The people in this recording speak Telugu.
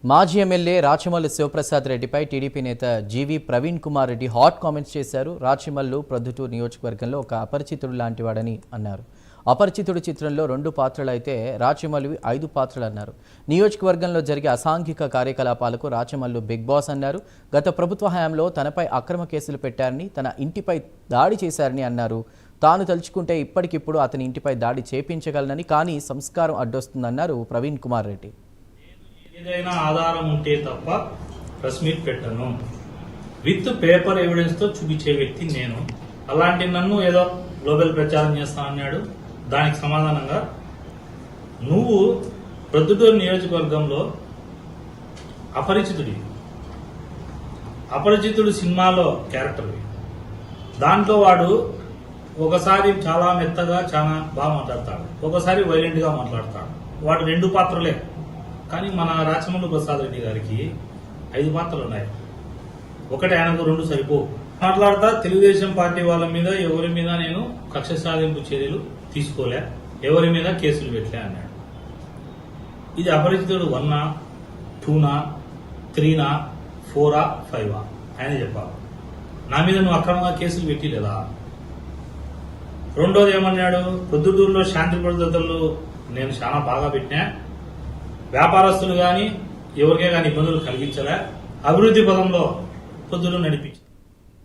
మాజీ ఎమ్మెల్యే రాచమల్లు శివప్రసాద్ రెడ్డిపై టీడీపీ నేత GV Praveen Kumar Reddy hot comments చేశారు. రాచమల్లు ప్రొద్దుటూరు నియోజకవర్గంలో ఒక అపరిచితుడు లాంటివాడని అన్నారు. అపరిచితుడు చిత్రంలో 2 పాత్రలు అయితే రాచమల్లువి 5 పాత్రలు అన్నారు. నియోజకవర్గంలో జరిగే అసాంఘిక కార్యకలాపాలకు రాచమల్లు బిగ్ బాస్ అన్నారు. గత ప్రభుత్వ హయాంలో తనపై అక్రమ కేసులు పెట్టారని, తన ఇంటిపై దాడి చేశారని అన్నారు. తాను తలుచుకుంటే ఇప్పటికిప్పుడు అతని ఇంటిపై దాడి చేపించగలనని, కానీ సంస్కారం అడ్డొస్తుందన్నారు ప్రవీణ్ కుమార్ రెడ్డి. ఏదైనా ఆధారం ఉంటే తప్ప ప్రెస్ మీట్ పెట్టను. విత్ పేపర్ ఎవిడెన్స్ తో చూపించే వ్యక్తి నేను. అలాంటి నన్ను ఏదో గ్లోబల్ ప్రచారం చేస్తా అన్నాడు. దానికి సమాధానంగా నువ్వు ప్రొద్దుటూరు నియోజకవర్గంలో అపరిచితుడు సినిమాలో క్యారెక్టర్. దాంట్లో వాడు ఒకసారి చాలా మెత్తగా చాలా బాగా మాట్లాడతాడు, ఒకసారి వైలెంట్ గా మాట్లాడతాడు. వాడు 2 పాత్రలే. కానీ మన రాచమల్లు ప్రసాద్ రెడ్డి గారికి 5 పాత్రలు ఉన్నాయి. ఒకటి ఆయనకు 2 సరిపో మాట్లాడతా. తెలుగుదేశం పార్టీ వాళ్ళ మీద ఎవరి మీద నేను కక్ష సాధింపు చర్యలు తీసుకోలే, ఎవరి మీద కేసులు పెట్టలే అన్నాడు. ఇది అపరిచితుడు 1, 2, 3, 4, 5 ఆయన చెప్పాలి. నా మీద నువ్వు అక్రమంగా కేసులు పెట్టి లేదా? రెండోది ఏమన్నాడు, ప్రొద్దుటూరులో శాంతి భద్రతలు నేను చాలా బాగా పెట్టినా, వ్యాపారస్తులు గాని ఎవరికే గాని ఇబ్బందులు కలిగించలే, అభివృద్ధి పదంలో పొద్దులు నడిపించి